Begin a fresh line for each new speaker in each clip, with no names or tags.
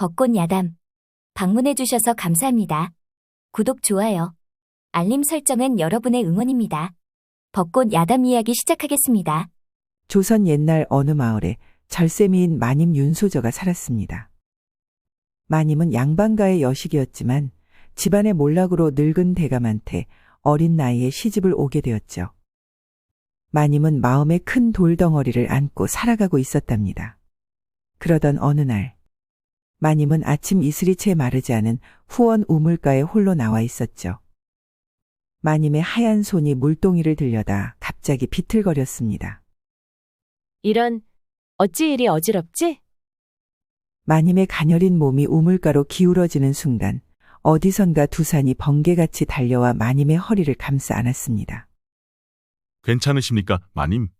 벚꽃 야담. 방문해주셔서 감사합니다. 구독, 좋아요, 알림 설정은 여러분의 응원입니다. 벚꽃 야담 이야기 시작하겠습니다.
조선 옛날 어느 마을에 절세미인 마님 윤소저가 살았습니다. 마님은 양반가의 여식이었지만 집안의 몰락으로 늙은 대감한테 어린 나이에 시집을 오게 되었죠. 마님은 마음에 큰 돌덩어리를 안고 살아가고 있었답니다. 그러던 어느 날 마님은 아침 이슬이 채 마르지 않은 후원 우물가에 홀로 나와 있었죠. 마님의 하얀 손이 물동이를 들여다 갑자기 비틀거렸습니다.
이런, 어찌 이리 어지럽지?
마님의 가녀린 몸이 우물가로 기울어지는 순간 어디선가 두산이 번개같이 달려와 마님의 허리를 감싸 안았습니다.
괜찮으십니까, 마님?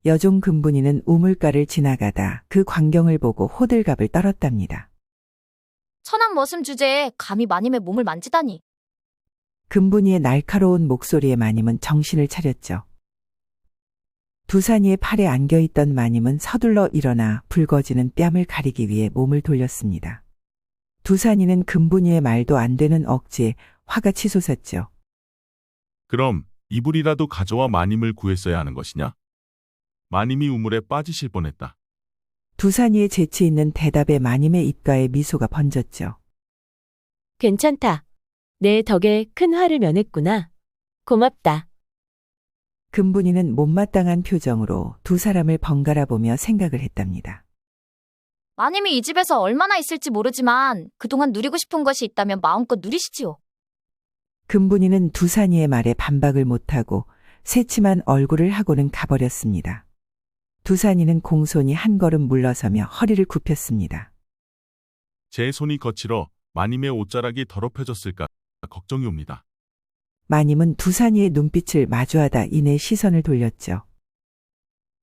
여종 금분이는 우물가를 지나가다 그 광경을 보고 호들갑을 떨었답니다.
천한 머슴 주제에 감히 마님의 몸을 만지다니.
금분이의 날카로운 목소리에 마님은 정신을 차렸죠. 두산이의 팔에 안겨있던 마님은 서둘러 일어나 붉어지는 뺨을 가리기 위해 몸을 돌렸습니다. 두산이는 금분이의 말도 안 되는 억지에 화가 치솟았죠.
그럼 이불이라도 가져와 마님을 구했어야 하는 것이냐? 마님이 우물에 빠지실 뻔했다.
두산이의 재치 있는 대답에 마님의 입가에 미소가 번졌죠.
괜찮다. 내 덕에 큰 화를 면했구나. 고맙다.
금분이는 못마땅한 표정으로 두 사람을 번갈아 보며 생각을 했답니다.
마님이 이 집에서 얼마나 있을지 모르지만 그동안 누리고 싶은 것이 있다면 마음껏 누리시지요.
금분이는 두산이의 말에 반박을 못하고 새침한 얼굴을 하고는 가버렸습니다. 두산이는 공손히 한 걸음 물러서며 허리를 굽혔습니다.
제 손이 거칠어 마님의 옷자락이 더럽혀졌을까 걱정이 옵니다.
마님은 두산이의 눈빛을 마주하다 이내 시선을 돌렸죠.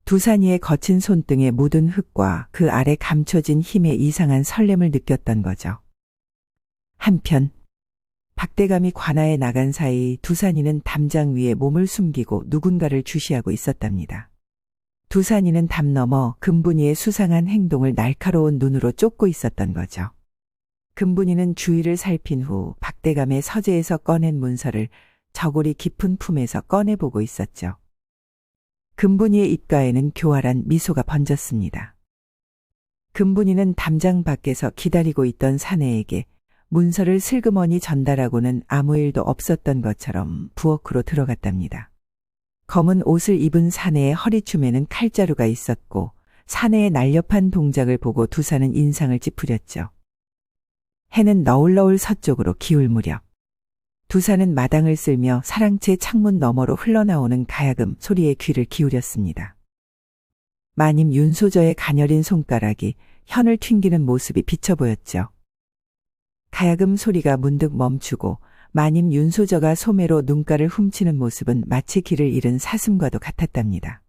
두산이의 거친 손등에 묻은 흙과 그 아래 감춰진 힘의 이상한 설렘을 느꼈던 거죠. 한편 박대감이 관아에 나간 사이 두산이는 담장 위에 몸을 숨기고 누군가를 주시하고 있었답니다. 두산이는 담 너머 금분이의 수상한 행동을 날카로운 눈으로 쫓고 있었던 거죠. 금분이는 주위를 살핀 후 박대감의 서재에서 꺼낸 문서를 저고리 깊은 품에서 꺼내보고 있었죠. 금분이의 입가에는 교활한 미소가 번졌습니다. 금분이는 담장 밖에서 기다리고 있던 사내에게 문서를 슬그머니 전달하고는 아무 일도 없었던 것처럼 부엌으로 들어갔답니다. 검은 옷을 입은 사내의 허리춤에는 칼자루가 있었고 사내의 날렵한 동작을 보고 두산은 인상을 찌푸렸죠. 해는 너울너울 서쪽으로 기울 무렵 두산은 마당을 쓸며 사랑채 창문 너머로 흘러나오는 가야금 소리에 귀를 기울였습니다. 마님 윤소저의 가녀린 손가락이 현을 튕기는 모습이 비쳐 보였죠. 가야금 소리가 문득 멈추고 마님 윤소저가 소매로 눈가를 훔치는 모습은 마치 길을 잃은 사슴과도 같았답니다.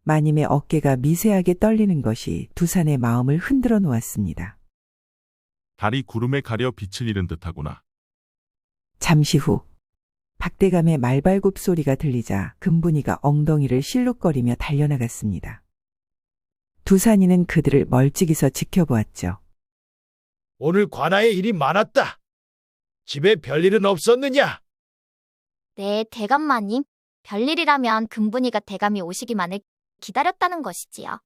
마님의 어깨가 미세하게 떨리는 것이 두산의 마음을 흔들어 놓았습니다.
달이 구름에 가려 빛을 잃은 듯하구나.
잠시 후 박대감의 말발굽 소리가 들리자 금분이가 엉덩이를 실룩거리며 달려나갔습니다. 두산이는 그들을 멀찍이서 지켜보았죠.
오늘 관아에 일이 많았다. 집에 별일은 없었느냐?
네, 대감 마님. 별일이라면 금분이가 대감이 오시기만을 기다렸다는 것이지요.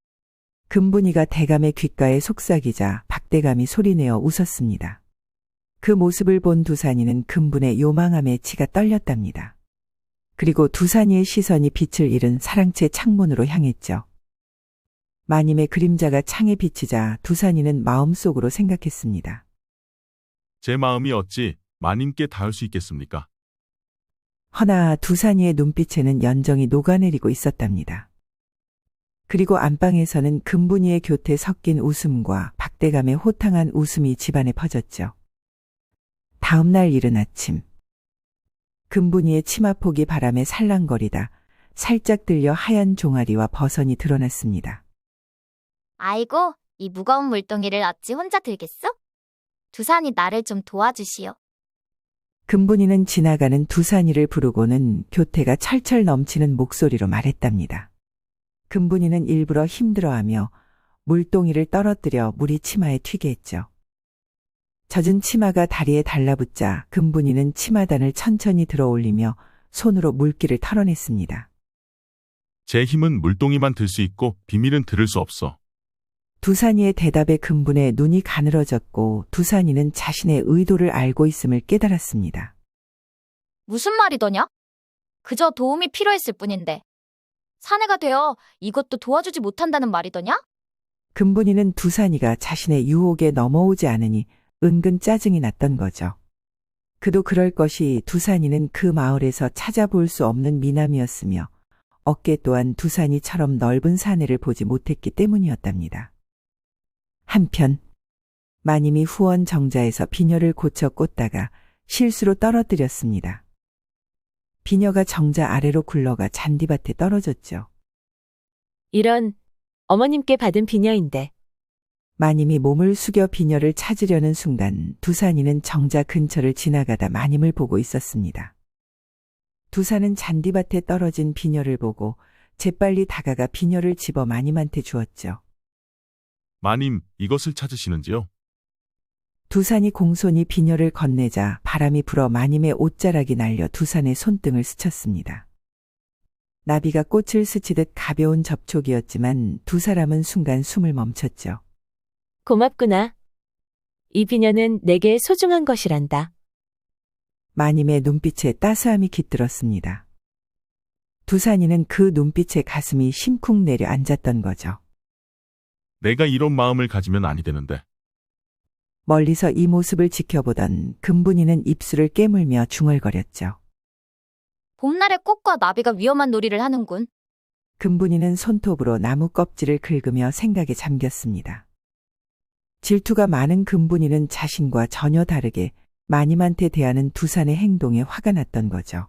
금분이가 대감의 귓가에 속삭이자 박대감이 소리내어 웃었습니다. 그 모습을 본 두산이는 금분의 요망함에 치가 떨렸답니다. 그리고 두산이의 시선이 빛을 잃은 사랑채 창문으로 향했죠. 마님의 그림자가 창에 비치자 두산이는 마음속으로 생각했습니다.
제 마음이 어찌 마님께 닿을 수 있겠습니까?
허나 두산이의 눈빛에는 연정이 녹아내리고 있었답니다. 그리고 안방에서는 금분이의 곁에 섞인 웃음과 박대감의 호탕한 웃음이 집안에 퍼졌죠. 다음 날 이른 아침 금분이의 치마폭이 바람에 살랑거리다 살짝 들려 하얀 종아리와 버선이 드러났습니다.
아이고, 이 무거운 물동이를 어찌 혼자 들겠어? 두산이 나를 좀 도와주시오.
금분이는 지나가는 두산이를 부르고는 교태가 철철 넘치는 목소리로 말했답니다. 금분이는 일부러 힘들어하며 물동이를 떨어뜨려 물이 치마에 튀게 했죠. 젖은 치마가 다리에 달라붙자 금분이는 치마단을 천천히 들어 올리며 손으로 물기를 털어냈습니다.
제 힘은 물동이만 들 수 있고 비밀은 들을 수 없어.
두산이의 대답에 금분의 눈이 가늘어졌고 두산이는 자신의 의도를 알고 있음을 깨달았습니다.
무슨 말이더냐? 그저 도움이 필요했을 뿐인데. 사내가 되어 이것도 도와주지 못한다는 말이더냐?
금분이는 두산이가 자신의 유혹에 넘어오지 않으니 은근 짜증이 났던 거죠. 그도 그럴 것이 두산이는 그 마을에서 찾아볼 수 없는 미남이었으며 어깨 또한 두산이처럼 넓은 사내를 보지 못했기 때문이었답니다. 한편 마님이 후원 정자에서 비녀를 고쳐 꽂다가 실수로 떨어뜨렸습니다. 비녀가 정자 아래로 굴러가 잔디밭에 떨어졌죠.
이런, 어머님께 받은 비녀인데.
마님이 몸을 숙여 비녀를 찾으려는 순간 두산이는 정자 근처를 지나가다 마님을 보고 있었습니다. 두산은 잔디밭에 떨어진 비녀를 보고 재빨리 다가가 비녀를 집어 마님한테 주었죠.
마님, 이것을 찾으시는지요?
두산이 공손히 비녀를 건네자 바람이 불어 마님의 옷자락이 날려 두산의 손등을 스쳤습니다. 나비가 꽃을 스치듯 가벼운 접촉이었지만 두 사람은 순간 숨을 멈췄죠.
고맙구나. 이 비녀는 내게 소중한 것이란다.
마님의 눈빛에 따스함이 깃들었습니다. 두산이는 그 눈빛에 가슴이 심쿵 내려 앉았던 거죠.
내가 이런 마음을 가지면 아니 되는데.
멀리서 이 모습을 지켜보던 금분이는 입술을 깨물며 중얼거렸죠.
봄날에 꽃과 나비가 위험한 놀이를 하는군.
금분이는 손톱으로 나무 껍질을 긁으며 생각에 잠겼습니다. 질투가 많은 금분이는 자신과 전혀 다르게 마님한테 대하는 두산의 행동에 화가 났던 거죠.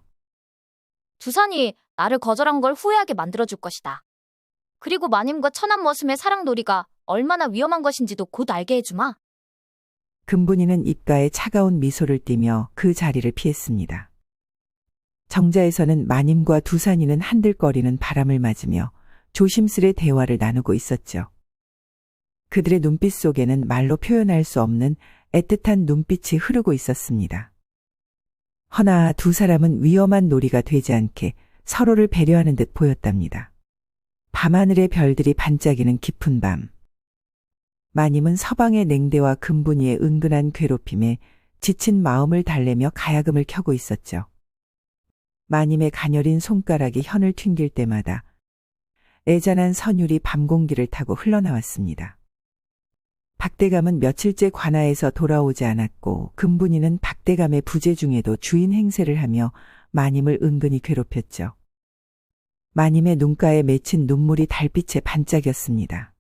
두산이 나를 거절한 걸 후회하게 만들어줄 것이다. 그리고 마님과 천한 머슴의 사랑놀이가 얼마나 위험한 것인지도 곧 알게 해주마.
금분이는 입가에 차가운 미소를 띠며 그 자리를 피했습니다. 정자에서는 마님과 두산이는 한들거리는 바람을 맞으며 조심스레 대화를 나누고 있었죠. 그들의 눈빛 속에는 말로 표현할 수 없는 애틋한 눈빛이 흐르고 있었습니다. 허나 두 사람은 위험한 놀이가 되지 않게 서로를 배려하는 듯 보였답니다. 밤하늘의 별들이 반짝이는 깊은 밤. 마님은 서방의 냉대와 금분이의 은근한 괴롭힘에 지친 마음을 달래며 가야금을 켜고 있었죠. 마님의 가녀린 손가락이 현을 튕길 때마다 애잔한 선율이 밤 공기를 타고 흘러나왔습니다. 박대감은 며칠째 관아에서 돌아오지 않았고 금분이는 박대감의 부재 중에도 주인 행세를 하며 마님을 은근히 괴롭혔죠. 마님의 눈가에 맺힌 눈물이 달빛에 반짝였습니다.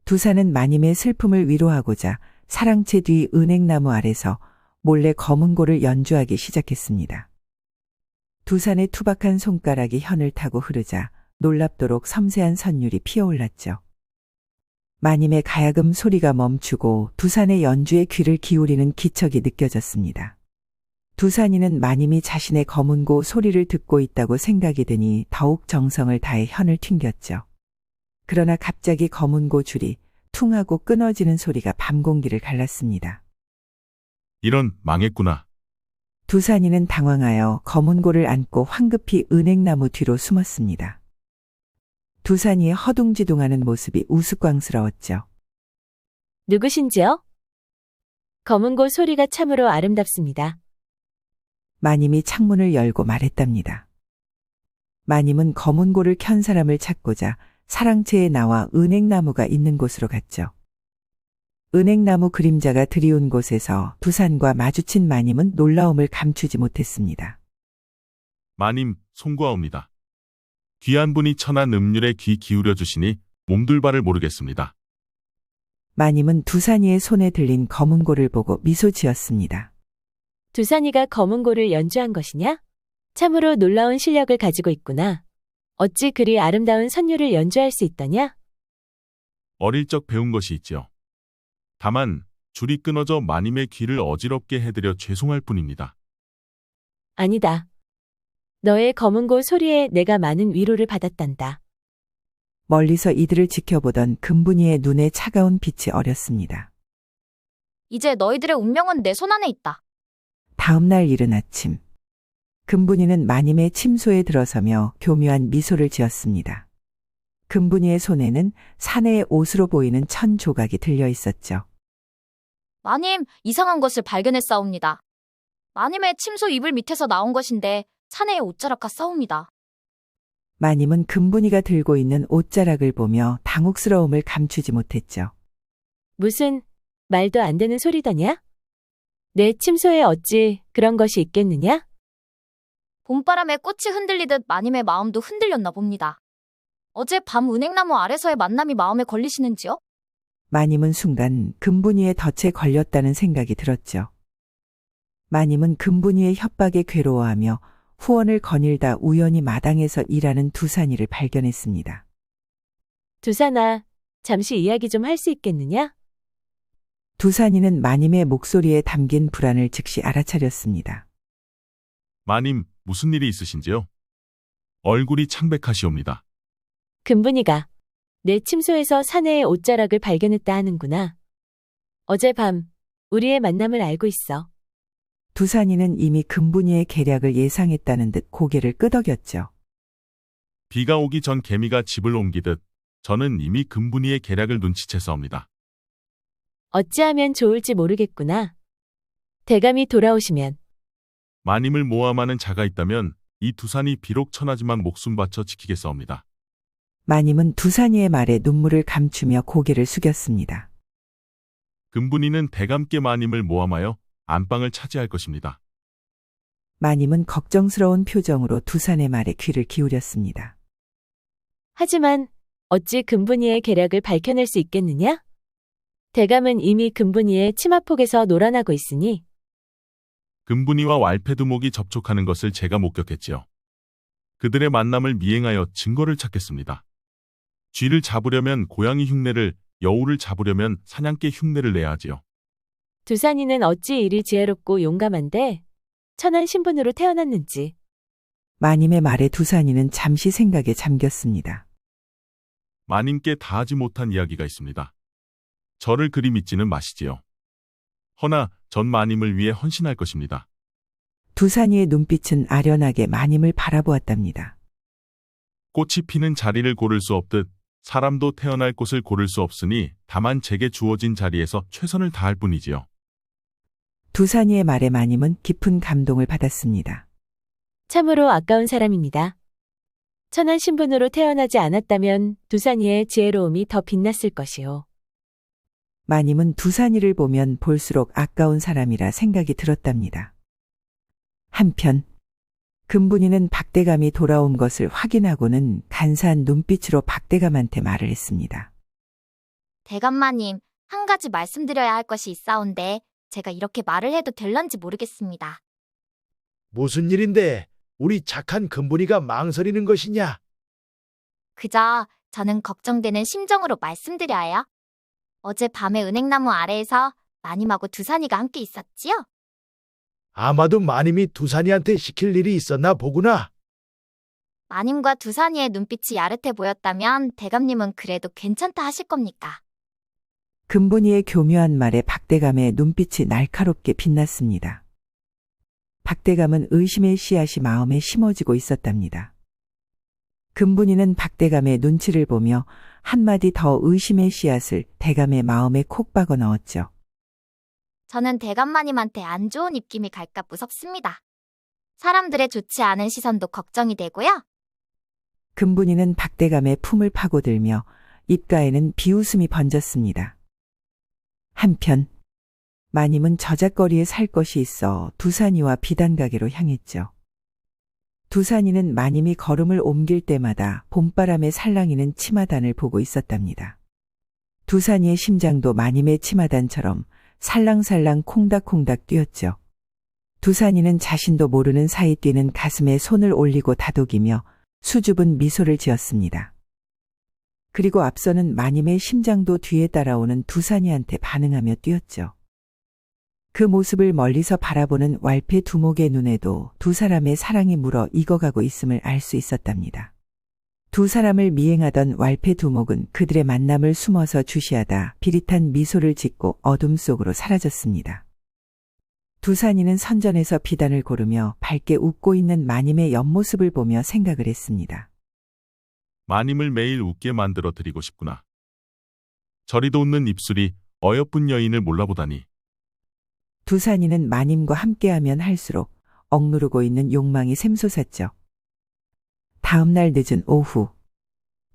두산은 마님의 슬픔을 위로하고자 사랑채 뒤 은행나무 아래서 몰래 검은고를 연주하기 시작했습니다. 두산의 투박한 손가락이 현을 타고 흐르자 놀랍도록 섬세한 선율이 피어올랐죠. 마님의 가야금 소리가 멈추고 두산의 연주에 귀를 기울이는 기척이 느껴졌습니다. 두산이는 마님이 자신의 검은고 소리를 듣고 있다고 생각이 드니 더욱 정성을 다해 현을 튕겼죠. 그러나 갑자기 검은고 줄이 퉁 하고 끊어지는 소리가 밤 공기를 갈랐습니다.
이런, 망했구나.
두산이는 당황하여 검은고를 안고 황급히 은행나무 뒤로 숨었습니다. 두산이의 허둥지둥하는 모습이 우스꽝스러웠죠.
누구신지요? 검은고 소리가 참으로 아름답습니다.
마님이 창문을 열고 말했답니다. 마님은 검은고를 켠 사람을 찾고자 사랑채에 나와 은행나무가 있는 곳으로 갔죠. 은행나무 그림자가 드리운 곳에서 두산과 마주친 마님은 놀라움을 감추지 못했습니다.
마님, 송구하옵니다. 귀한 분이 천한 음률에 귀 기울여 주시니 몸둘 바를 모르겠습니다.
마님은 두산이의 손에 들린 검은고를 보고 미소 지었습니다.
두산이가 검은고를 연주한 것이냐? 참으로 놀라운 실력을 가지고 있구나. 어찌 그리 아름다운 선율을 연주할 수 있더냐?
어릴 적 배운 것이 있지요. 다만 줄이 끊어져 마님의 귀를 어지럽게 해드려 죄송할 뿐입니다.
아니다. 너의 검은고 소리에 내가 많은 위로를 받았단다.
멀리서 이들을 지켜보던 금분이의 눈에 차가운 빛이 어렸습니다.
이제 너희들의 운명은 내 손 안에 있다.
다음 날 이른 아침, 금분이는 마님의 침소에 들어서며 교묘한 미소를 지었습니다. 금분이의 손에는 사내의 옷으로 보이는 천 조각이 들려 있었죠.
마님, 이상한 것을 발견했사옵니다. 마님의 침소 이불 밑에서 나온 것인데 사내의 옷자락 같사옵니다.
마님은 금분이가 들고 있는 옷자락을 보며 당혹스러움을 감추지 못했죠.
무슨 말도 안 되는 소리더냐? 내 침소에 어찌 그런 것이 있겠느냐?
봄바람에 꽃이 흔들리듯 마님의 마음도 흔들렸나 봅니다. 어제 밤 은행나무 아래서의 만남이 마음에 걸리시는지요?
마님은 순간 금분이의 덫에 걸렸다는 생각이 들었죠. 마님은 금분이의 협박에 괴로워하며 후원을 거닐다 우연히 마당에서 일하는 두산이를 발견했습니다.
두산아, 잠시 이야기 좀 할 수 있겠느냐?
두산이는 마님의 목소리에 담긴 불안을 즉시 알아차렸습니다.
마님, 무슨 일이 있으신지요? 얼굴이 창백하시옵니다.
금분이가 내 침소에서 사내의 옷자락을 발견했다 하는구나. 어젯밤 우리의 만남을 알고 있어.
두산이는 이미 금분이의 계략을 예상했다는 듯 고개를 끄덕였죠.
비가 오기 전 개미가 집을 옮기듯 저는 이미 금분이의 계략을 눈치챘사옵니다.
어찌하면 좋을지 모르겠구나. 대감이 돌아오시면
마님을 모함하는 자가 있다면 이 두산이 비록 천하지만 목숨 바쳐 지키겠사옵니다.
마님은 두산이의 말에 눈물을 감추며 고개를 숙였습니다.
금분이는 대감께 마님을 모함하여 안방을 차지할 것입니다.
마님은 걱정스러운 표정으로 두산의 말에 귀를 기울였습니다.
하지만 어찌 금분이의 계략을 밝혀낼 수 있겠느냐? 대감은 이미 금분이의 치마폭에서 놀아나고 있으니
금분이와 왈패두목이 접촉하는 것을 제가 목격했지요. 그들의 만남을 미행하여 증거를 찾겠습니다. 쥐를 잡으려면 고양이 흉내를, 여우를 잡으려면 사냥개 흉내를 내야 하지요.
두산이는 어찌 이리 지혜롭고 용감한데 천한 신분으로 태어났는지.
마님의 말에 두산이는 잠시 생각에 잠겼습니다.
마님께 다하지 못한 이야기가 있습니다. 저를 그리 믿지는 마시지요. 허나 전 마님을 위해 헌신할 것입니다.
두산이의 눈빛은 아련하게 마님을 바라보았답니다.
꽃이 피는 자리를 고를 수 없듯 사람도 태어날 곳을 고를 수 없으니 다만 제게 주어진 자리에서 최선을 다할 뿐이지요.
두산이의 말에 마님은 깊은 감동을 받았습니다.
참으로 아까운 사람입니다. 천한 신분으로 태어나지 않았다면 두산이의 지혜로움이 더 빛났을 것이요.
마님은 두산이를 보면 볼수록 아까운 사람이라 생각이 들었답니다. 한편 금분이는 박대감이 돌아온 것을 확인하고는 간사한 눈빛으로 박대감한테 말을 했습니다.
대감마님, 한 가지 말씀드려야 할 것이 있사온데 제가 이렇게 말을 해도 될런지 모르겠습니다.
무슨 일인데 우리 착한 금분이가 망설이는 것이냐?
그저 저는 걱정되는 심정으로 말씀드려요. 어제 밤에 은행나무 아래에서 마님하고 두산이가 함께 있었지요?
아마도 마님이 두산이한테 시킬 일이 있었나 보구나.
마님과 두산이의 눈빛이 야릇해 보였다면 대감님은 그래도 괜찮다 하실 겁니까?
금분이의 교묘한 말에 박대감의 눈빛이 날카롭게 빛났습니다. 박대감은 의심의 씨앗이 마음에 심어지고 있었답니다. 금분이는 박대감의 눈치를 보며 한마디 더 의심의 씨앗을 대감의 마음에 콕 박아 넣었죠.
저는 대감마님한테 안 좋은 입김이 갈까 무섭습니다. 사람들의 좋지 않은 시선도 걱정이 되고요.
금분이는 박대감의 품을 파고들며 입가에는 비웃음이 번졌습니다. 한편 마님은 저작거리에 살 것이 있어 두산이와 비단가게로 향했죠. 두산이는 마님이 걸음을 옮길 때마다 봄바람에 살랑이는 치마단을 보고 있었답니다. 두산이의 심장도 마님의 치마단처럼 살랑살랑 콩닥콩닥 뛰었죠. 두산이는 자신도 모르는 사이 뛰는 가슴에 손을 올리고 다독이며 수줍은 미소를 지었습니다. 그리고 앞서는 마님의 심장도 뒤에 따라오는 두산이한테 반응하며 뛰었죠. 그 모습을 멀리서 바라보는 왈패 두목의 눈에도 두 사람의 사랑이 물어 익어가고 있음을 알 수 있었답니다. 두 사람을 미행하던 왈패 두목은 그들의 만남을 숨어서 주시하다 비릿한 미소를 짓고 어둠 속으로 사라졌습니다. 두산이는 선전에서 비단을 고르며 밝게 웃고 있는 마님의 옆모습을 보며 생각을 했습니다.
마님을 매일 웃게 만들어 드리고 싶구나. 저리도 웃는 입술이 어여쁜 여인을 몰라보다니.
두산이는 마님과 함께하면 할수록 억누르고 있는 욕망이 샘솟았죠. 다음 날 늦은 오후,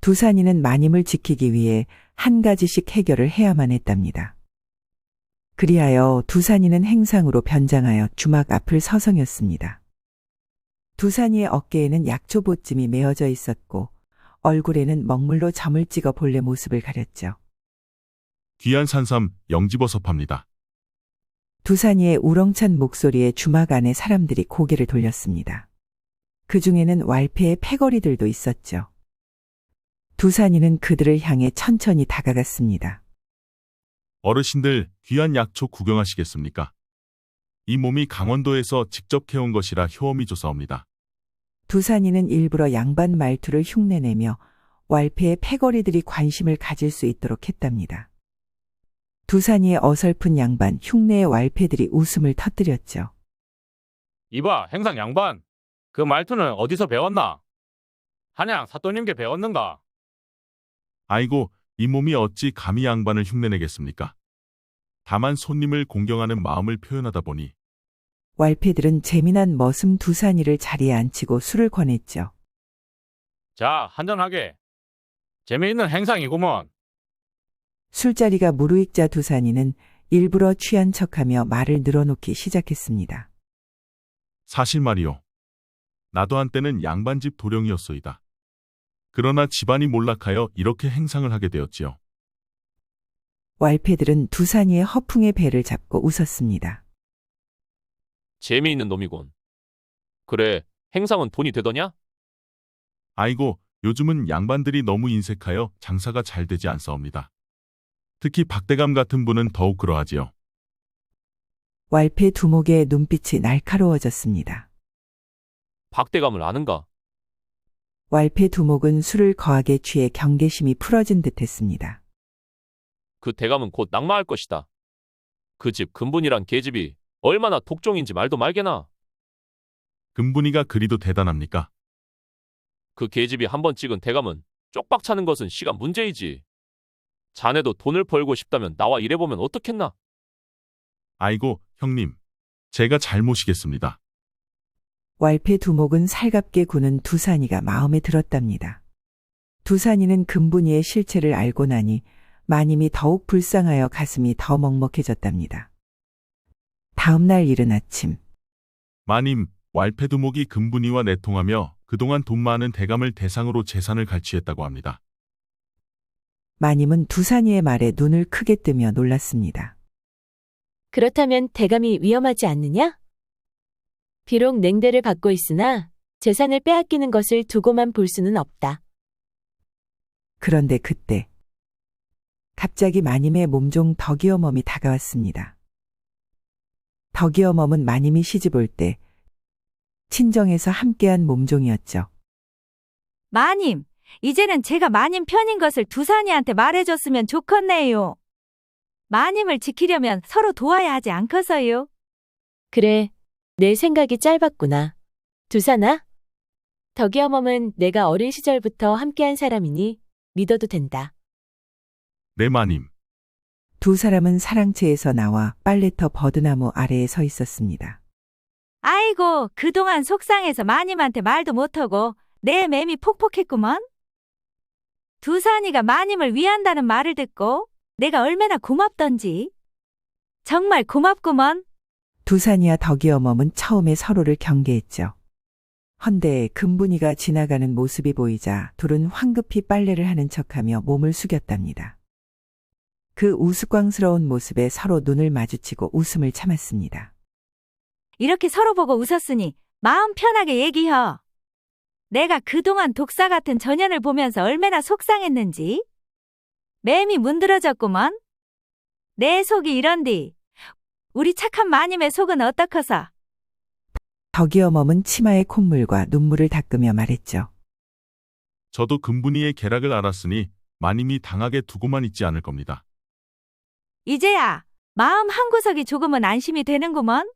두산이는 마님을 지키기 위해 한 가지씩 해결을 해야만 했답니다. 그리하여 두산이는 행상으로 변장하여 주막 앞을 서성였습니다. 두산이의 어깨에는 약초보찜이 메어져 있었고 얼굴에는 먹물로 점을 찍어 본래 모습을 가렸죠.
귀한 산삼 영지버섯팝니다.
두산이의 우렁찬 목소리에 주막 안에 사람들이 고개를 돌렸습니다. 그 중에는 왈패의 패거리들도 있었죠. 두산이는 그들을 향해 천천히 다가갔습니다.
어르신들 귀한 약초 구경하시겠습니까? 이 몸이 강원도에서 직접 캐온 것이라 효험이 조사옵니다.
두산이는 일부러 양반 말투를 흉내내며 왈패의 패거리들이 관심을 가질 수 있도록 했답니다. 두산이의 어설픈 양반 흉내의 왈패들이 웃음을 터뜨렸죠.
이봐, 행상 양반. 그 말투는 어디서 배웠나? 한양 사또님께 배웠는가?
아이고, 이 몸이 어찌 감히 양반을 흉내내겠습니까? 다만 손님을 공경하는 마음을 표현하다 보니.
왈패들은 재미난 머슴 두산이를 자리에 앉히고 술을 권했죠.
자, 한잔하게. 재미있는 행상이구먼.
술자리가 무르익자 두산이는 일부러 취한 척하며 말을 늘어놓기 시작했습니다.
사실 말이요. 나도 한때는 양반집 도령이었소이다. 그러나 집안이 몰락하여 이렇게 행상을 하게 되었지요.
왈패들은 두산이의 허풍의 배를 잡고 웃었습니다.
재미있는 놈이군. 그래, 행상은 돈이 되더냐?
아이고, 요즘은 양반들이 너무 인색하여 장사가 잘 되지 않사옵니다. 특히 박대감 같은 분은 더욱 그러하지요.
왈패 두목의 눈빛이 날카로워졌습니다.
박대감을 아는가?
왈패 두목은 술을 거하게 취해 경계심이 풀어진 듯했습니다.
그 대감은 곧 낙마할 것이다. 그 집 근분이란 계집이 얼마나 독종인지 말도 말게나.
금분이가 그리도 대단합니까?
그 계집이 한번 찍은 대감은 쪽박 차는 것은 시간 문제이지. 자네도 돈을 벌고 싶다면 나와 일해보면 어떻겠나?
아이고, 형님. 제가 잘 모시겠습니다.
왈패 두목은 살갑게 구는 두산이가 마음에 들었답니다. 두산이는 금분이의 실체를 알고 나니 마님이 더욱 불쌍하여 가슴이 더 먹먹해졌답니다. 다음 날 이른 아침,
마님, 왈패두목이 금분이와 내통하며 그동안 돈 많은 대감을 대상으로 재산을 갈취했다고 합니다.
마님은 두산이의 말에 눈을 크게 뜨며 놀랐습니다.
그렇다면 대감이 위험하지 않느냐? 비록 냉대를 받고 있으나 재산을 빼앗기는 것을 두고만 볼 수는 없다.
그런데 그때 갑자기 마님의 몸종 덕이어멈이 다가왔습니다. 덕이어멈은 마님이 시집올 때 친정에서 함께한 몸종이었죠.
마님, 이제는 제가 마님 편인 것을 두산이한테 말해줬으면 좋겠네요. 마님을 지키려면 서로 도와야 하지 않겠어요?
그래, 내 생각이 짧았구나. 두산아, 덕이어멈은 내가 어린 시절부터 함께한 사람이니 믿어도 된다.
네, 마님.
두 사람은 사랑채에서 나와 빨래터 버드나무 아래에 서 있었습니다.
아이고, 그동안 속상해서 마님한테 말도 못하고 내 맴이 폭폭했구먼. 두산이가 마님을 위한다는 말을 듣고 내가 얼마나 고맙던지. 정말 고맙구먼.
두산이와 덕이어멈은 처음에 서로를 경계했죠. 헌데 금분이가 지나가는 모습이 보이자 둘은 황급히 빨래를 하는 척하며 몸을 숙였답니다. 그 우스꽝스러운 모습에 서로 눈을 마주치고 웃음을 참았습니다.
이렇게 서로 보고 웃었으니 마음 편하게 얘기혀. 내가 그동안 독사 같은 전연을 보면서 얼마나 속상했는지. 맴이 문드러졌구먼. 내 속이 이런디. 우리 착한 마님의 속은 어떡하사?
덕이어멈은 치마에 콧물과 눈물을 닦으며 말했죠.
저도 금분이의 계략을 알았으니 마님이 당하게 두고만 있지 않을 겁니다.
이제야 마음 한구석이 조금은 안심이 되는구먼.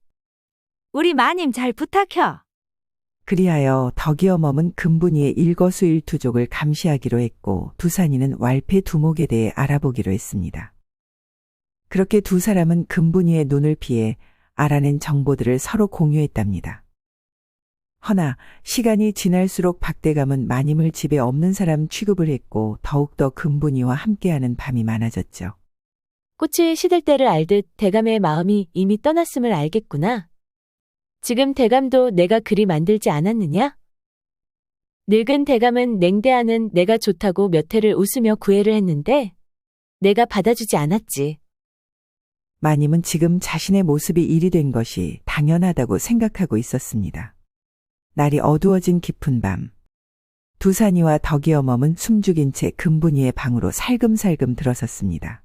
우리 마님 잘 부탁혀.
그리하여 덕이어멈은 금분이의 일거수일투족을 감시하기로 했고 두산이는 왈패 두목에 대해 알아보기로 했습니다. 그렇게 두 사람은 금분이의 눈을 피해 알아낸 정보들을 서로 공유했답니다. 허나 시간이 지날수록 박대감은 마님을 집에 없는 사람 취급을 했고 더욱더 금분이와 함께하는 밤이 많아졌죠.
꽃을 시들 때를 알듯 대감의 마음이 이미 떠났음을 알겠구나. 지금 대감도 내가 그리 만들지 않았느냐? 늙은 대감은 냉대하는 내가 좋다고 몇 해를 웃으며 구애를 했는데 내가 받아주지 않았지.
마님은 지금 자신의 모습이 일이 된 것이 당연하다고 생각하고 있었습니다. 날이 어두워진 깊은 밤, 두산이와 덕이어멈은 숨죽인 채 금분이의 방으로 살금살금 들어섰습니다.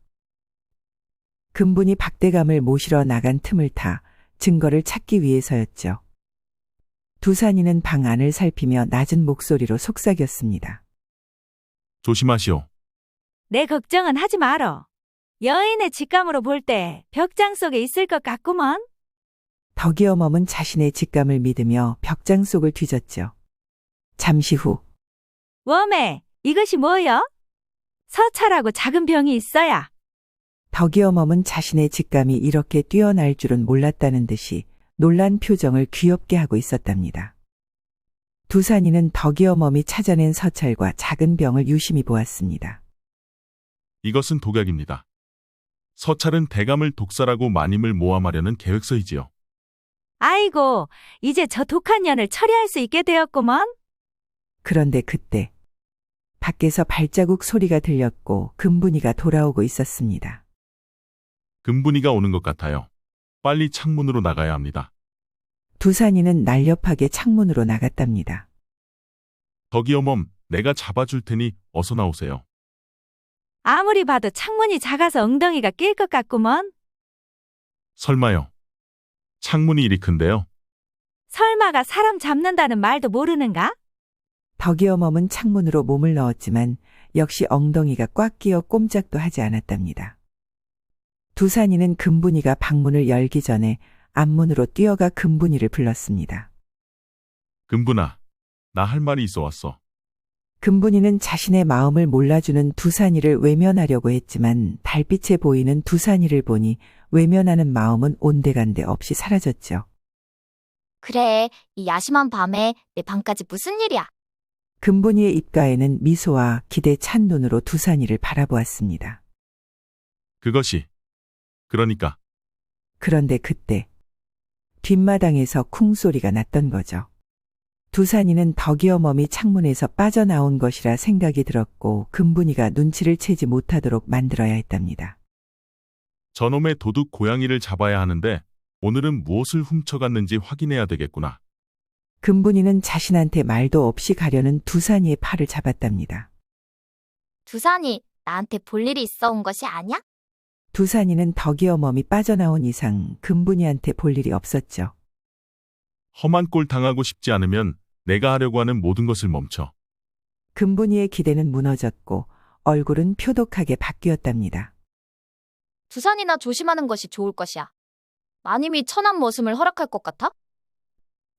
금분이 박대감을 모시러 나간 틈을 타 증거를 찾기 위해서였죠. 두산이는 방 안을 살피며 낮은 목소리로 속삭였습니다.
조심하시오.
내 걱정은 하지 말어. 여인의 직감으로 볼 때 벽장 속에 있을 것 같구먼.
덕이어멈은 자신의 직감을 믿으며 벽장 속을 뒤졌죠. 잠시 후
웜에 이것이 뭐여? 서찰하고 작은 병이 있어야.
덕이어멈은 자신의 직감이 이렇게 뛰어날 줄은 몰랐다는 듯이 놀란 표정을 귀엽게 하고 있었답니다. 두산이는 덕이어멈이 찾아낸 서찰과 작은 병을 유심히 보았습니다.
이것은 독약입니다. 서찰은 대감을 독살하고 마님을 모함하려는 계획서이지요.
아이고, 이제 저 독한 년을 처리할 수 있게 되었구먼.
그런데 그때 밖에서 발자국 소리가 들렸고 금분이가 돌아오고 있었습니다.
금분이가 오는 것 같아요. 빨리 창문으로 나가야 합니다.
두산이는 날렵하게 창문으로 나갔답니다.
덕이어멈, 내가 잡아줄 테니 어서 나오세요.
아무리 봐도 창문이 작아서 엉덩이가 낄 것 같구먼.
설마요. 창문이 이리 큰데요.
설마가 사람 잡는다는 말도 모르는가?
덕이어멈은 창문으로 몸을 넣었지만 역시 엉덩이가 꽉 끼어 꼼짝도 하지 않았답니다. 두산이는 금분이가 방문을 열기 전에 앞문으로 뛰어가 금분이를 불렀습니다.
금분아, 나 할 말이 있어 왔어.
금분이는 자신의 마음을 몰라주는 두산이를 외면하려고 했지만 달빛에 보이는 두산이를 보니 외면하는 마음은 온데간데 없이 사라졌죠.
그래, 이 야심한 밤에 내 방까지 무슨 일이야?
금분이의 입가에는 미소와 기대 찬 눈으로 두산이를 바라보았습니다.
그러니까
그런데 그때 뒷마당에서 쿵소리가 났던 거죠. 두산이는 덕이어멈이 창문에서 빠져나온 것이라 생각이 들었고 금분이가 눈치를 채지 못하도록 만들어야 했답니다.
저놈의 도둑 고양이를 잡아야 하는데 오늘은 무엇을 훔쳐갔는지 확인해야 되겠구나.
금분이는 자신한테 말도 없이 가려는 두산이의 팔을 잡았답니다.
두산이 나한테 볼 일이 있어 온 것이 아냐?
두산이는 덕이어멈이 빠져나온 이상 금분이한테 볼 일이 없었죠.
험한 꼴 당하고 싶지 않으면 내가 하려고 하는 모든 것을 멈춰.
금분이의 기대는 무너졌고 얼굴은 표독하게 바뀌었답니다.
두산이나 조심하는 것이 좋을 것이야. 마님이 천한 머슴을 허락할 것 같아?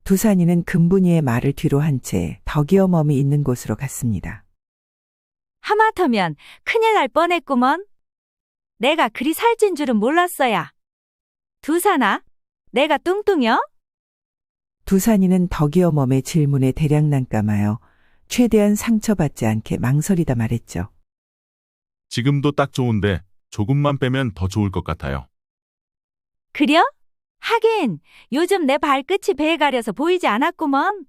두산이는 금분이의 말을 뒤로 한 채 덕이어멈이 있는 곳으로 갔습니다.
하마터면 큰일 날 뻔했구먼. 내가 그리 살찐 줄은 몰랐어야. 두산아, 내가 뚱뚱여?
두산이는 덕이어멈의 질문에 대략 난감하여 최대한 상처받지 않게 망설이다 말했죠.
지금도 딱 좋은데 조금만 빼면 더 좋을 것 같아요.
그려? 하긴 요즘 내 발끝이 배에 가려서 보이지 않았구먼.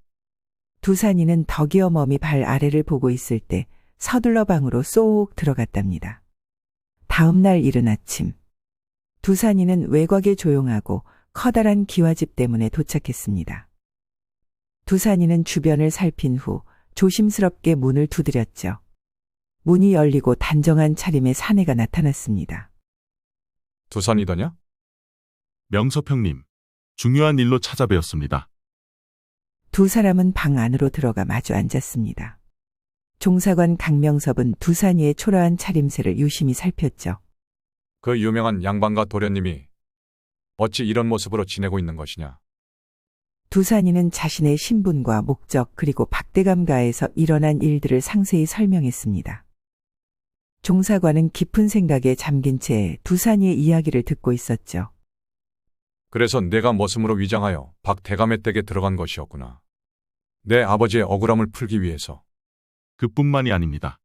두산이는 덕이어멈이 발 아래를 보고 있을 때 서둘러 방으로 쏙 들어갔답니다. 다음 날 이른 아침, 두산이는 외곽에 조용하고 커다란 기와집 때문에 도착했습니다. 두산이는 주변을 살핀 후 조심스럽게 문을 두드렸죠. 문이 열리고 단정한 차림의 사내가 나타났습니다.
두산이더냐?
명섭형님, 중요한 일로 찾아뵈었습니다.
두 사람은 방 안으로 들어가 마주 앉았습니다. 종사관 강명섭은 두산이의 초라한 차림새를 유심히 살폈죠.
그 유명한 양반과 도련님이 어찌 이런 모습으로 지내고 있는 것이냐?
두산이는 자신의 신분과 목적 그리고 박대감가에서 일어난 일들을 상세히 설명했습니다. 종사관은 깊은 생각에 잠긴 채 두산이의 이야기를 듣고 있었죠.
그래서 내가 머슴으로 위장하여 박 대감의 댁에 들어간 것이었구나. 내 아버지의 억울함을 풀기 위해서.
그뿐만이 아닙니다.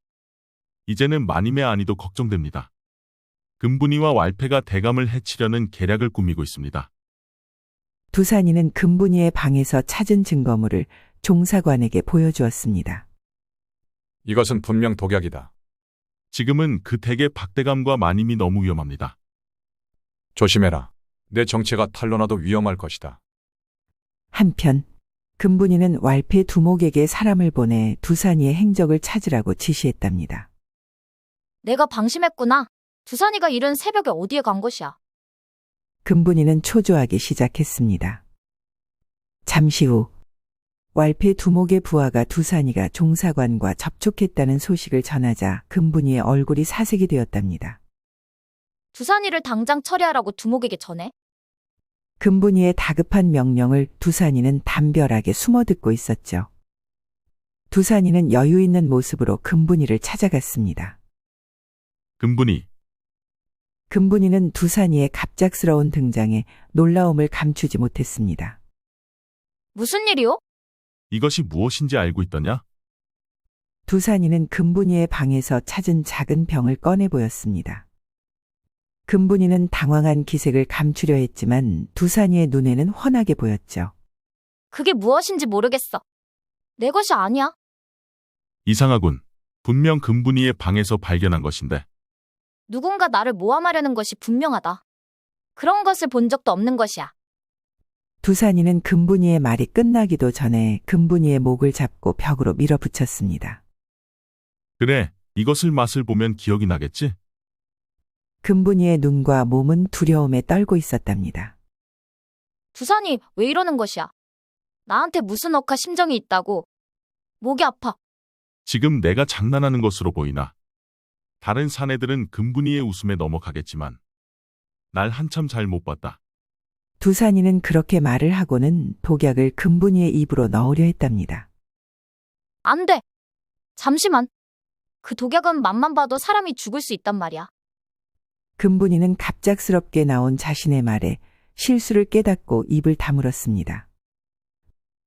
이제는 마님의 안위도 걱정됩니다. 금분이와 왈패가 대감을 해치려는 계략을 꾸미고 있습니다.
두산이는 금분이의 방에서 찾은 증거물을 종사관에게 보여주었습니다.
이것은 분명 독약이다.
지금은 그 댁의 박대감과 마님이 너무 위험합니다.
조심해라. 내 정체가 탄로나도 위험할 것이다.
한편 금분이는 왈패 두목에게 사람을 보내 두산이의 행적을 찾으라고 지시했답니다.
내가 방심했구나. 두산이가 이른 새벽에 어디에 간 것이야.
금분이는 초조하기 시작했습니다. 잠시 후 왈패 두목의 부하가 두산이가 종사관과 접촉했다는 소식을 전하자 금분이의 얼굴이 사색이 되었답니다.
두산이를 당장 처리하라고 두목에게 전해.
금분이의 다급한 명령을 두산이는 담벼락에 숨어 듣고 있었죠. 두산이는 여유 있는 모습으로 금분이를 찾아갔습니다. 금분이는 두산이의 갑작스러운 등장에 놀라움을 감추지 못했습니다.
무슨 일이오?
이것이 무엇인지 알고 있더냐?
두산이는 금분이의 방에서 찾은 작은 병을 꺼내 보였습니다. 금분이는 당황한 기색을 감추려 했지만 두산이의 눈에는 훤하게 보였죠.
그게 무엇인지 모르겠어. 내 것이 아니야.
이상하군. 분명 금분이의 방에서 발견한 것인데.
누군가 나를 모함하려는 것이 분명하다. 그런 것을 본 적도 없는 것이야.
두산이는 금분이의 말이 끝나기도 전에 금분이의 목을 잡고 벽으로 밀어붙였습니다.
그래, 이것을 맛을 보면 기억이 나겠지?
금분이의 눈과 몸은 두려움에 떨고 있었답니다.
두산이 왜 이러는 것이야? 나한테 무슨 억하 심정이 있다고. 목이 아파.
지금 내가 장난하는 것으로 보이나? 다른 사내들은 금분이의 웃음에 넘어가겠지만 날 한참 잘 못 봤다.
두산이는 그렇게 말을 하고는 독약을 금분이의 입으로 넣으려 했답니다.
안 돼. 잠시만. 그 독약은 맛만 봐도 사람이 죽을 수 있단 말이야.
금분이는 갑작스럽게 나온 자신의 말에 실수를 깨닫고 입을 다물었습니다.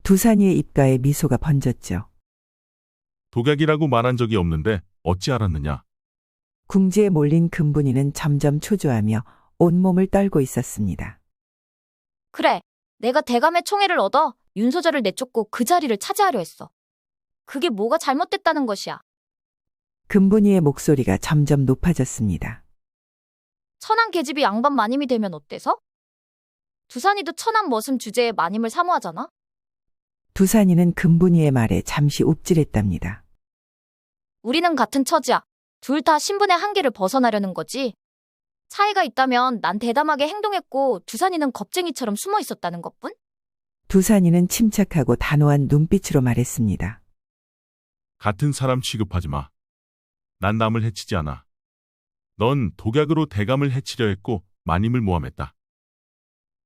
두산이의 입가에 미소가 번졌죠.
독약이라고 말한 적이 없는데 어찌 알았느냐?
궁지에 몰린 금분이는 점점 초조하며 온몸을 떨고 있었습니다.
그래. 내가 대감의 총애를 얻어 윤소절을 내쫓고 그 자리를 차지하려 했어. 그게 뭐가 잘못됐다는 것이야.
금분이의 목소리가 점점 높아졌습니다.
천안 계집이 양반 마님이 되면 어때서? 두산이도 천안 머슴 주제에 마님을 사모하잖아?
두산이는 금분이의 말에 잠시 옵질했답니다.
우리는 같은 처지야. 둘 다 신분의 한계를 벗어나려는 거지. 차이가 있다면 난 대담하게 행동했고 두산이는 겁쟁이처럼 숨어 있었다는 것뿐?
두산이는 침착하고 단호한 눈빛으로 말했습니다.
같은 사람 취급하지 마. 난 남을 해치지 않아. 넌 독약으로 대감을 해치려 했고 마님을 모함했다.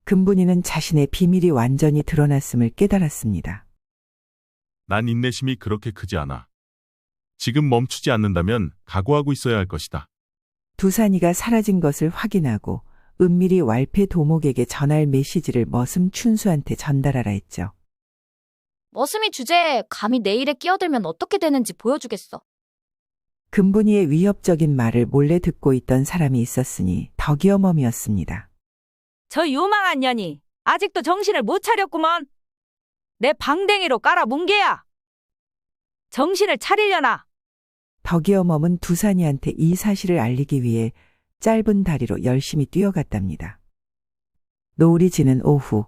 금분이는 자신의 비밀이 완전히 드러났음을 깨달았습니다.
난 인내심이 그렇게 크지 않아. 지금 멈추지 않는다면 각오하고 있어야 할 것이다.
두산이가 사라진 것을 확인하고 은밀히 왈패 도목에게 전할 메시지를 머슴 춘수한테 전달하라 했죠.
머슴이 주제에 감히 내 일에 끼어들면 어떻게 되는지 보여주겠어.
금분이의 위협적인 말을 몰래 듣고 있던 사람이 있었으니 덕이어멈이었습니다.
저 요망한 년이 아직도 정신을 못 차렸구먼. 내 방댕이로 깔아 뭉개야. 정신을 차리려나.
덕이어멈은 두산이한테 이 사실을 알리기 위해 짧은 다리로 열심히 뛰어갔답니다. 노을이 지는 오후,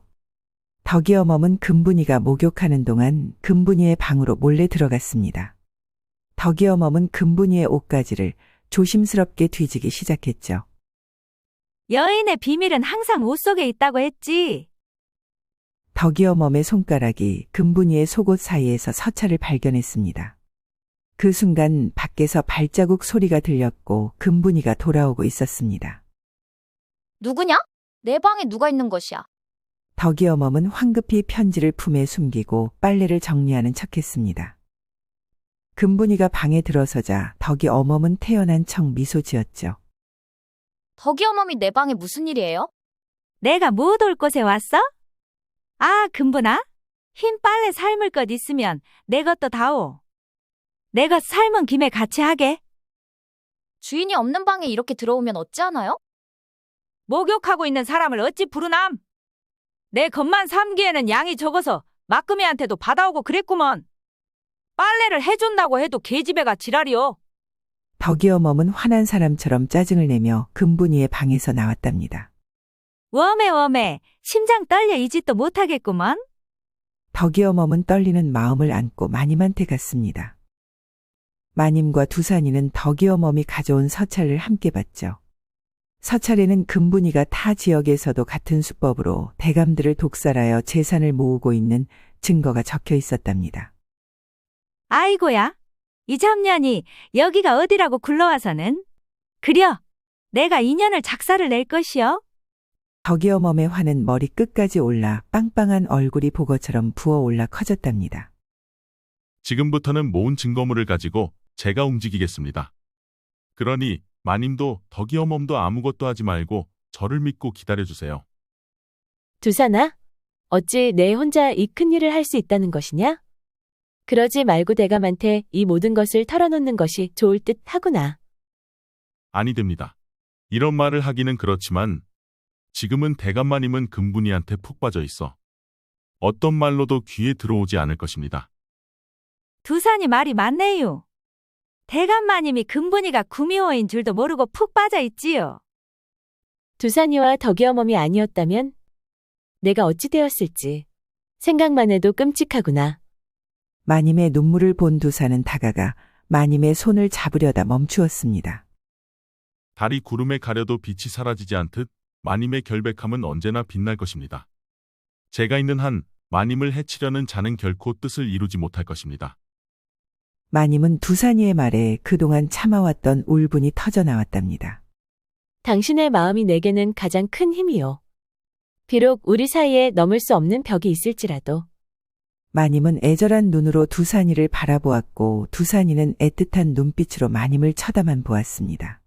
덕이어멈은 금분이가 목욕하는 동안 금분이의 방으로 몰래 들어갔습니다. 덕이어멈은 금분이의 옷가지를 조심스럽게 뒤지기 시작했죠.
여인의 비밀은 항상 옷 속에 있다고 했지.
덕이어멈의 손가락이 금분이의 속옷 사이에서 서찰을 발견했습니다. 그 순간 밖에서 발자국 소리가 들렸고 금분이가 돌아오고 있었습니다.
누구냐? 내 방에 누가 있는 것이야?
덕이 어멈은 황급히 편지를 품에 숨기고 빨래를 정리하는 척했습니다. 금분이가 방에 들어서자 덕이 어멈은 태연한 척 미소 지었죠.
덕이 어멈이 내 방에 무슨 일이에요?
내가 못 올 곳에 왔어? 아, 금분아? 흰 빨래 삶을 것 있으면 내 것도 다오. 내 것 삶은 김에 같이 하게.
주인이 없는 방에 이렇게 들어오면 어찌하나요?
목욕하고 있는 사람을 어찌 부르남? 내 것만 삶기에는 양이 적어서 막금이한테도 받아오고 그랬구먼. 빨래를 해준다고 해도 계집애가 지랄이오.
덕이 어멈은 화난 사람처럼 짜증을 내며 금분이의 방에서 나왔답니다.
웜에 심장 떨려 이 짓도 못하겠구먼.
덕이 어멈은 떨리는 마음을 안고 마님한테 갔습니다. 마님과 두산이는 덕이 어멈이 가져온 서찰을 함께 봤죠. 서찰에는 금분이가 타 지역에서도 같은 수법으로 대감들을 독살하여 재산을 모으고 있는 증거가 적혀 있었답니다.
아이고야, 이 잡년이 여기가 어디라고 굴러와서는. 그려, 내가 인연을 작사를 낼 것이여.
덕이 어멈의 화는 머리 끝까지 올라 빵빵한 얼굴이 보거처럼 부어올라 커졌답니다.
지금부터는 모은 증거물을 가지고 제가 움직이겠습니다. 그러니 마님도 덕이 어멈도 아무것도 하지 말고 저를 믿고 기다려주세요.
두산아, 어찌 내 혼자 이 큰일을 할 수 있다는 것이냐? 그러지 말고 대감한테 이 모든 것을 털어놓는 것이 좋을 듯 하구나.
아니 됩니다. 이런 말을 하기는 그렇지만 지금은 대감마님은 금분이한테 푹 빠져 있어 어떤 말로도 귀에 들어오지 않을 것입니다.
두산이 말이 맞네요. 대감마님이 금분이가 구미호인 줄도 모르고 푹 빠져 있지요.
두산이와 덕이어멈이 아니었다면 내가 어찌 되었을지 생각만 해도 끔찍하구나.
마님의 눈물을 본 두산은 다가가 마님의 손을 잡으려다 멈추었습니다.
달이 구름에 가려도 빛이 사라지지 않듯 마님의 결백함은 언제나 빛날 것입니다. 제가 있는 한 마님을 해치려는 자는 결코 뜻을 이루지 못할 것입니다.
마님은 두산이의 말에 그동안 참아왔던 울분이 터져 나왔답니다.
당신의 마음이 내게는 가장 큰 힘이요. 비록 우리 사이에 넘을 수 없는 벽이 있을지라도.
마님은 애절한 눈으로 두산이를 바라보았고 두산이는 애틋한 눈빛으로 마님을 쳐다만 보았습니다.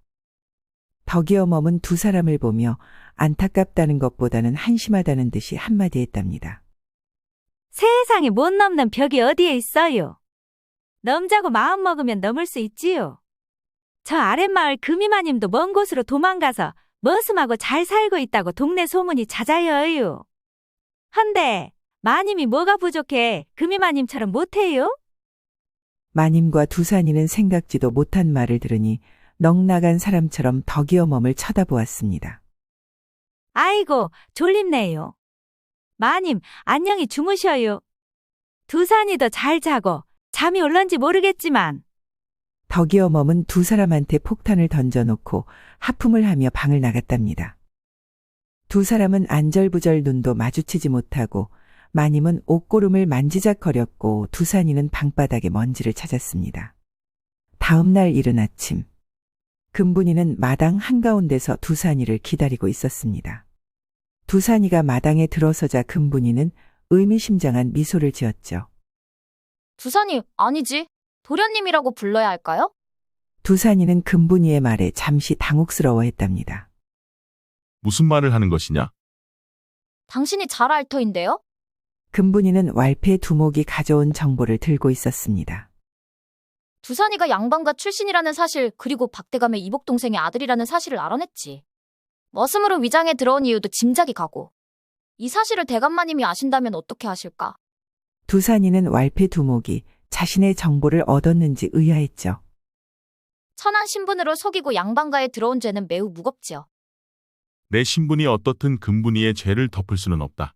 덕이 어멈은 두 사람을 보며 안타깝다는 것보다는 한심하다는 듯이 한마디 했답니다.
세상에 못 넘는 벽이 어디에 있어요. 넘자고 마음 먹으면 넘을 수 있지요. 저 아랫마을 금이마님도 먼 곳으로 도망가서 머슴하고 잘 살고 있다고 동네 소문이 자자해요. 헌데 마님이 뭐가 부족해 금이마님처럼 못해요?
마님과 두산이는 생각지도 못한 말을 들으니 넋나간 사람처럼 덕이 어멈을 쳐다보았습니다.
아이고 졸립네요. 마님 안녕히 주무셔요. 두산이도 잘 자고 잠이 올런지 모르겠지만.
덕이 어멈은 두 사람한테 폭탄을 던져놓고 하품을 하며 방을 나갔답니다. 두 사람은 안절부절 눈도 마주치지 못하고 마님은 옷고름을 만지작거렸고 두산이는 방바닥에 먼지를 찾았습니다. 다음 날 이른 아침, 금분이는 마당 한가운데서 두산이를 기다리고 있었습니다. 두산이가 마당에 들어서자 금분이는 의미심장한 미소를 지었죠.
두산이 아니지. 도련님이라고 불러야 할까요?
두산이는 금분이의 말에 잠시 당혹스러워했답니다.
무슨 말을 하는 것이냐?
당신이 잘 알 터인데요?
금분이는 왈패 두목이 가져온 정보를 들고 있었습니다.
두산이가 양반가 출신이라는 사실 그리고 박대감의 이복동생의 아들이라는 사실을 알아냈지. 머슴으로 위장에 들어온 이유도 짐작이 가고. 이 사실을 대감마님이 아신다면 어떻게 하실까?
두산이는 왈패 두목이 자신의 정보를 얻었는지 의아했죠.
천한 신분으로 속이고 양반가에 들어온 죄는 매우 무겁지요.
내 신분이 어떻든 금분이의 죄를 덮을 수는 없다.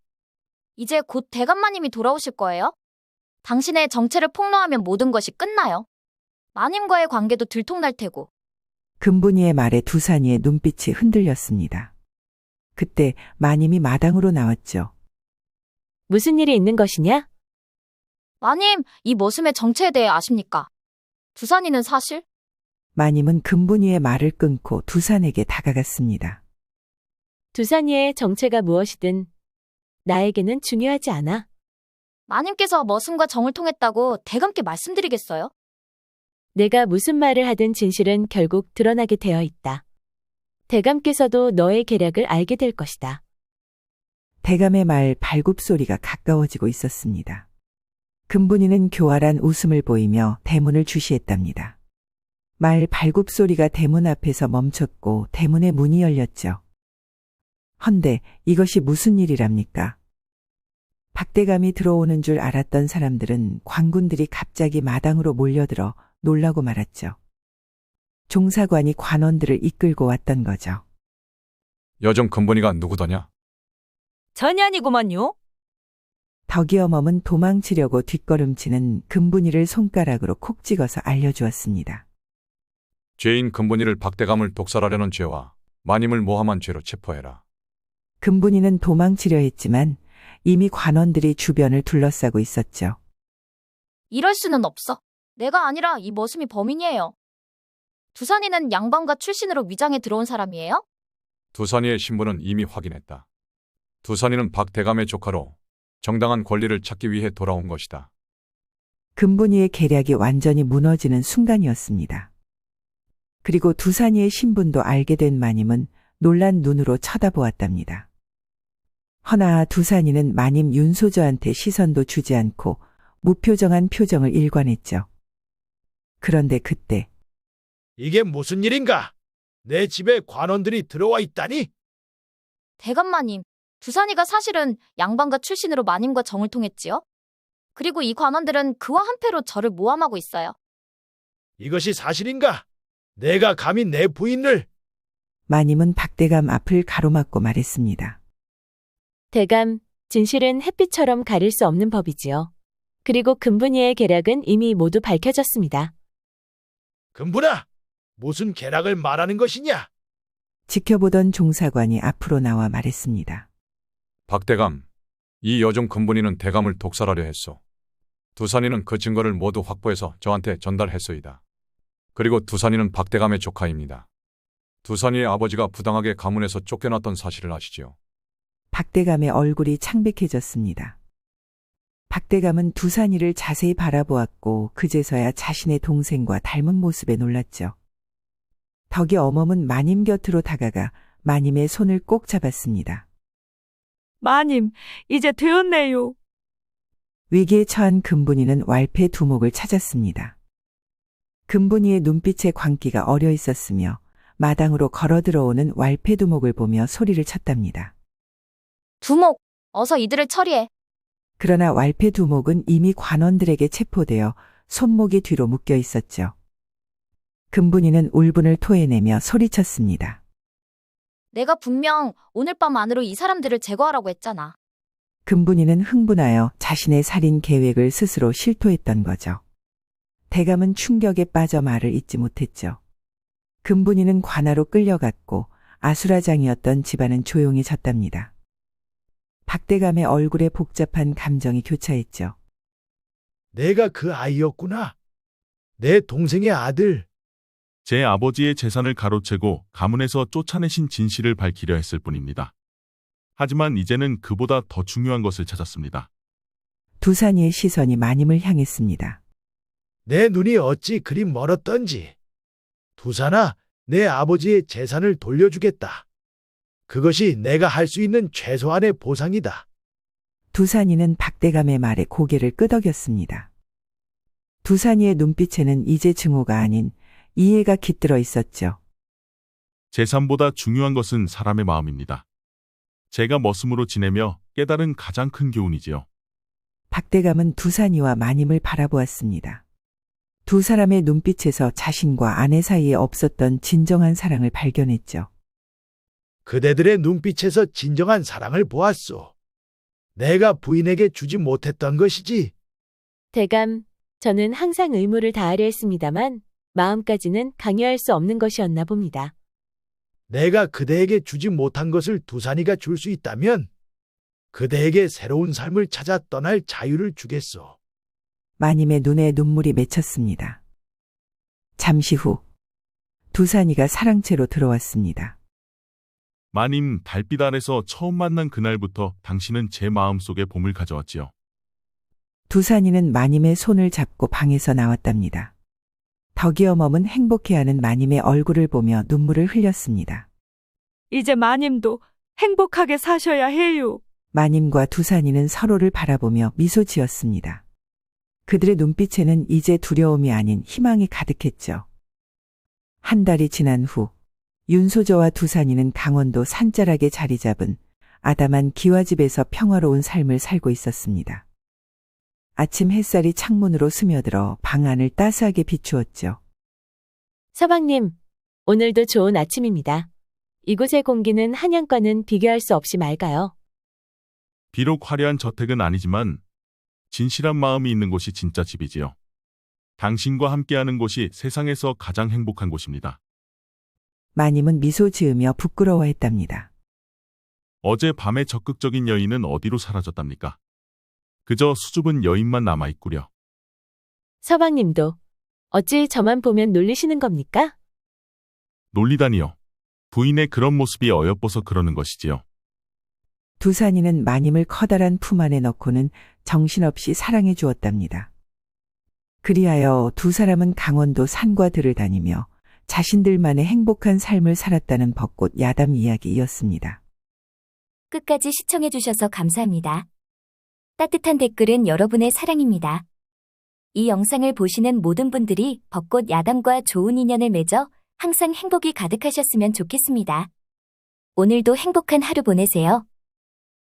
이제 곧 대감마님이 돌아오실 거예요? 당신의 정체를 폭로하면 모든 것이 끝나요. 마님과의 관계도 들통날 테고.
금분이의 말에 두산이의 눈빛이 흔들렸습니다. 그때 마님이 마당으로 나왔죠.
무슨 일이 있는 것이냐?
마님, 이 머슴의 정체에 대해 아십니까? 두산이는 사실?
마님은 금분이의 말을 끊고 두산에게 다가갔습니다.
두산이의 정체가 무엇이든 나에게는 중요하지 않아.
마님께서 머슴과 정을 통했다고 대감께 말씀드리겠어요?
내가 무슨 말을 하든 진실은 결국 드러나게 되어 있다. 대감께서도 너의 계략을 알게 될 것이다.
대감의 말 발굽소리가 가까워지고 있었습니다. 금분이는 교활한 웃음을 보이며 대문을 주시했답니다. 말 발굽소리가 대문 앞에서 멈췄고 대문의 문이 열렸죠. 헌데 이것이 무슨 일이랍니까? 박대감이 들어오는 줄 알았던 사람들은 관군들이 갑자기 마당으로 몰려들어 놀라고 말았죠. 종사관이 관원들을 이끌고 왔던 거죠.
여종 금분이가 누구더냐?
전현이구먼요.
덕이어멈은 도망치려고 뒷걸음치는 금분이를 손가락으로 콕 찍어서 알려주었습니다.
죄인 금분이를 박대감을 독살하려는 죄와 마님을 모함한 죄로 체포해라.
금분이는 도망치려 했지만 이미 관원들이 주변을 둘러싸고 있었죠.
이럴 수는 없어. 내가 아니라 이 머슴이 범인이에요. 두산이는 양반가 출신으로 위장에 들어온 사람이에요?
두산이의 신분은 이미 확인했다. 두산이는 박대감의 조카로 정당한 권리를 찾기 위해 돌아온 것이다.
금분이의 계략이 완전히 무너지는 순간이었습니다. 그리고 두산이의 신분도 알게 된 마님은 놀란 눈으로 쳐다보았답니다. 허나 두산이는 마님 윤소저한테 시선도 주지 않고 무표정한 표정을 일관했죠. 그런데 그때
이게 무슨 일인가? 내 집에 관원들이 들어와 있다니?
대감마님, 두산이가 사실은 양반가 출신으로 마님과 정을 통했지요? 그리고 이 관원들은 그와 한패로 저를 모함하고 있어요.
이것이 사실인가? 내가 감히 내 부인을...
마님은 박대감 앞을 가로막고 말했습니다.
대감, 진실은 햇빛처럼 가릴 수 없는 법이지요. 그리고 금분이의 계략은 이미 모두 밝혀졌습니다.
금분아, 무슨 계략을 말하는 것이냐?
지켜보던 종사관이 앞으로 나와 말했습니다.
박대감, 이 여종 금분이는 대감을 독살하려 했소. 두산이는 그 증거를 모두 확보해서 저한테 전달했소이다. 그리고 두산이는 박대감의 조카입니다. 두산이의 아버지가 부당하게 가문에서 쫓겨났던 사실을 아시지요?
박대감의 얼굴이 창백해졌습니다. 박대감은 두산이를 자세히 바라보았고 그제서야 자신의 동생과 닮은 모습에 놀랐죠. 덕이 어멈은 마님 곁으로 다가가 마님의 손을 꼭 잡았습니다.
마님, 이제 되었네요.
위기에 처한 금분이는 왈패 두목을 찾았습니다. 금분이의 눈빛에 광기가 어려 있었으며 마당으로 걸어 들어오는 왈패 두목을 보며 소리를 쳤답니다.
두목, 어서 이들을 처리해.
그러나 왈패 두목은 이미 관원들에게 체포되어 손목이 뒤로 묶여 있었죠. 금분이는 울분을 토해내며 소리쳤습니다.
내가 분명 오늘 밤 안으로 이 사람들을 제거하라고 했잖아.
금분이는 흥분하여 자신의 살인 계획을 스스로 실토했던 거죠. 대감은 충격에 빠져 말을 잇지 못했죠. 금분이는 관아로 끌려갔고 아수라장이었던 집안은 조용해졌답니다. 박대감의 얼굴에 복잡한 감정이 교차했죠.
내가 그 아이였구나. 내 동생의 아들.
제 아버지의 재산을 가로채고 가문에서 쫓아내신 진실을 밝히려 했을 뿐입니다. 하지만 이제는 그보다 더 중요한 것을 찾았습니다.
두산이의 시선이 마님을 향했습니다.
내 눈이 어찌 그리 멀었던지. 두산아, 내 아버지의 재산을 돌려주겠다. 그것이 내가 할 수 있는 최소한의 보상이다.
두산이는 박대감의 말에 고개를 끄덕였습니다. 두산이의 눈빛에는 이제 증오가 아닌 이해가 깃들어 있었죠.
재산보다 중요한 것은 사람의 마음입니다. 제가 머슴으로 지내며 깨달은 가장 큰 교훈이지요.
박대감은 두산이와 마님을 바라보았습니다. 두 사람의 눈빛에서 자신과 아내 사이에 없었던 진정한 사랑을 발견했죠.
그대들의 눈빛에서 진정한 사랑을 보았소. 내가 부인에게 주지 못했던 것이지.
대감, 저는 항상 의무를 다하려 했습니다만 마음까지는 강요할 수 없는 것이었나 봅니다.
내가 그대에게 주지 못한 것을 두산이가 줄 수 있다면 그대에게 새로운 삶을 찾아 떠날 자유를 주겠소.
마님의 눈에 눈물이 맺혔습니다. 잠시 후 두산이가 사랑채로 들어왔습니다.
마님, 달빛 아래서 처음 만난 그날부터 당신은 제 마음속에 봄을 가져왔지요.
두산이는 마님의 손을 잡고 방에서 나왔답니다. 덕이어 머문 행복해하는 마님의 얼굴을 보며 눈물을 흘렸습니다.
이제 마님도 행복하게 사셔야 해요.
마님과 두산이는 서로를 바라보며 미소 지었습니다. 그들의 눈빛에는 이제 두려움이 아닌 희망이 가득했죠. 한 달이 지난 후 윤소저와 두산이는 강원도 산자락에 자리 잡은 아담한 기와집에서 평화로운 삶을 살고 있었습니다. 아침 햇살이 창문으로 스며들어 방 안을 따스하게 비추었죠.
서방님, 오늘도 좋은 아침입니다. 이곳의 공기는 한양과는 비교할 수 없이 맑아요.
비록 화려한 저택은 아니지만 진실한 마음이 있는 곳이 진짜 집이지요. 당신과 함께하는 곳이 세상에서 가장 행복한 곳입니다.
마님은 미소 지으며 부끄러워했답니다.
어제 밤에 적극적인 여인은 어디로 사라졌답니까? 그저 수줍은 여인만 남아있구려.
서방님도 어찌 저만 보면 놀리시는 겁니까?
놀리다니요. 부인의 그런 모습이 어여뻐서 그러는 것이지요.
두산이는 마님을 커다란 품 안에 넣고는 정신없이 사랑해 주었답니다. 그리하여 두 사람은 강원도 산과 들을 다니며 자신들만의 행복한 삶을 살았다는 벚꽃 야담 이야기이었습니다.
끝까지 시청해주셔서 감사합니다. 따뜻한 댓글은 여러분의 사랑입니다. 이 영상을 보시는 모든 분들이 벚꽃 야담과 좋은 인연을 맺어 항상 행복이 가득하셨으면 좋겠습니다. 오늘도 행복한 하루 보내세요.